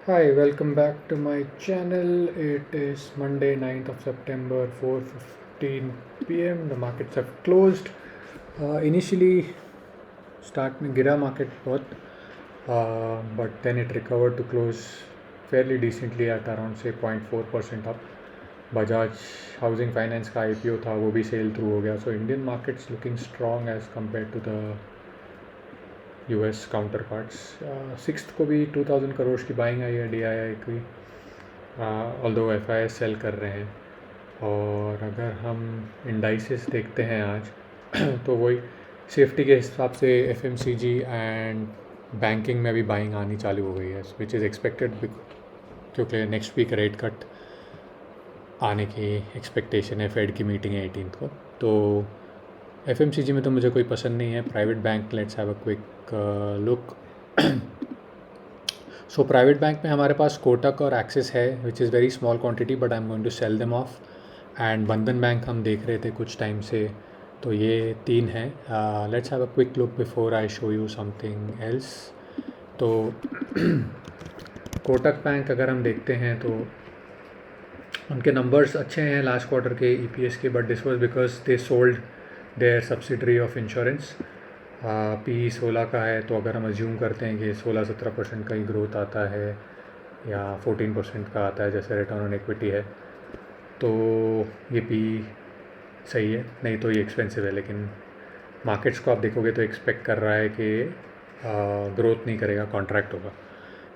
Hi, welcome back to my channel. It is Monday, 9th of September, 4:15 p.m. The markets have closed. Initially, start में गिरा market बहुत, but then it recovered to close fairly decently at around say 0.4% up. Bajaj Housing Finance का IPO था वो भी cell through हो गया. So Indian markets looking strong as compared to the US counterparts. Sixth को भी 2000 करोड़ की बाइंग आई है DII की, ऑल्दो FIS सेल कर रहे हैं. और अगर हम इंडाइसेस देखते हैं आज तो वही सेफ्टी के हिसाब से FMCG एंड बैंकिंग में भी बाइंग आनी चालू हो गई है, विच इज़ एक्सपेक्टेड क्योंकि नेक्स्ट वीक रेट कट आने की एक्सपेक्टेशन है. फेड की मीटिंग है 18 को. तो FMCG में तो मुझे कोई पसंद नहीं है. Private bank, let's have a quick look. So private bank में हमारे पास कोटक और एक्सिस है, which is very small quantity, but I am going to sell them off. And Bandhan bank हम देख रहे थे कुछ टाइम से. तो ये तीन हैं. Let's have a quick look before I show you something else. तो कोटक बैंक अगर हम देखते हैं तो उनके नंबर्स अच्छे हैं लास्ट क्वार्टर के EPS के, but this was because they sold there subsidiary of insurance. PE 16 का है, तो अगर हम अज्यूम करते हैं कि 16-17% का ही ग्रोथ आता है या 14% का आता है जैसे रिटर्न ऑन इक्विटी है, तो ये PE सही है. नहीं तो ये एक्सपेंसिव है. लेकिन मार्केट्स को आप देखोगे तो एक्सपेक्ट कर रहा है कि ग्रोथ नहीं करेगा, कॉन्ट्रैक्ट होगा.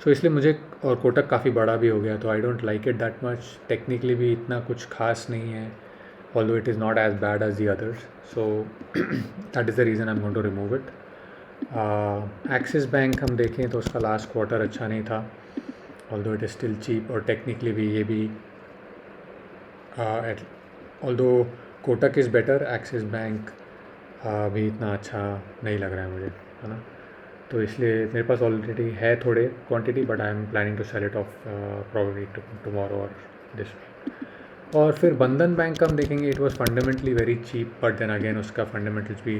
सो इसलिए मुझे, और कोटक काफ़ी बड़ा भी हो गया, तो I don't like it that much. Technically भी इतना कुछ खास नहीं है, although it is not as bad as the others. So that is the reason I'm going to remove it. Axis Bank हम देखें तो उसका लास्ट क्वार्टर अच्छा नहीं था, although it is still cheap. और टेक्निकली भी ये भी although Kotak is better, axis bank भी इतना अच्छा नहीं लग रहा है मुझे, है ना. तो इसलिए मेरे पास ऑलरेडी है थोड़े quantity, but I am planning to sell it off probably tomorrow और दिस वीक. और फिर बंधन बैंक हम देखेंगे. It was fundamentally very cheap, but then again उसका फंडामेंटल्स भी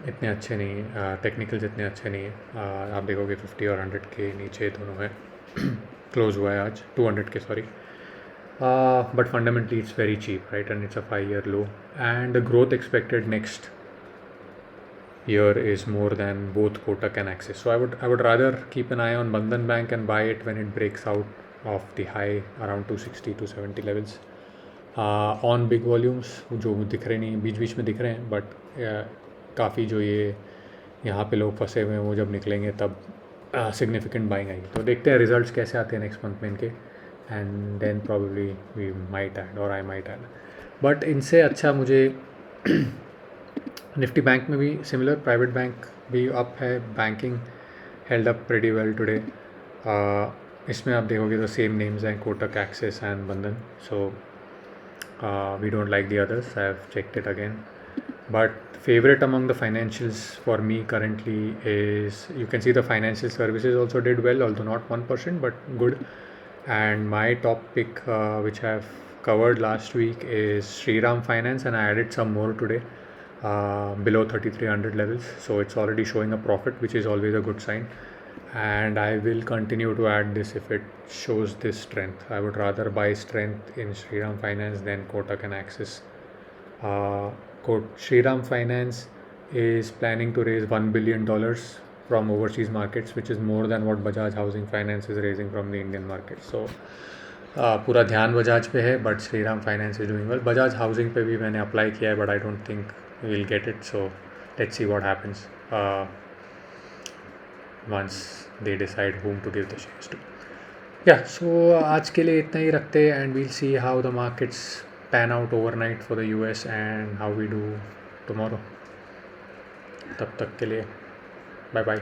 इतने अच्छे नहीं, टेक्निकल्स इतने अच्छे नहीं है. आप देखोगे 50 और 100 के नीचे दोनों है. क्लोज हुआ है आज 200 के, sorry. But fundamentally it's very cheap, right, and it's a 5-year low. And the growth expected next year is more than both Kotak and Axis. So I would rather keep an eye on Bandhan Bank and buy it when it breaks out of the high around 260-270 levels. On big volumes जो दिख रहे नहीं, बीच बीच में दिख रहे हैं, but काफ़ी जो ये यहाँ पे लोग फंसे हुए हैं वो जब निकलेंगे तब सिग्निफिकेंट बाइंग आएगी. तो देखते हैं रिजल्ट्स कैसे आते हैं नेक्स्ट मंथ में इनके, and then probably we might add और आई माइट ऐड. बट इनसे अच्छा मुझे निफ्टी बैंक में भी सिमिलर, प्राइवेट बैंक भी अप है. Banking held up pretty well today. इसमें आप देखोगे तो सेम नेम्स हैं, Kotak, Axis and Bandhan. So we don't like the others. I have checked it again. But favorite among the financials for me currently is, you can see the financial services also did well, although not 1%, but good. And my top pick, which I have covered last week, is Shriram Finance, and I added some more today below 3300 levels. So it's already showing a profit, which is always a good sign. And I will continue to add this if it shows this strength. I would rather buy strength in Shriram Finance than Kotak and Axis. Shriram Finance is planning to raise $1 billion from overseas markets, which is more than what Bajaj Housing Finance is raising from the Indian market. So पूरा ध्यान बजाज पे है, but Shriram finance is doing well. Bajaj housing पे भी मैंने apply किया है, but I don't think we will get it. So let's see what happens once they decide whom to give the shares to. Yeah, so आज के लिए इतना ही रखते हैं, and we'll see how the markets pan out overnight for the US and how we do tomorrow. तब तक के लिए बाय बाय.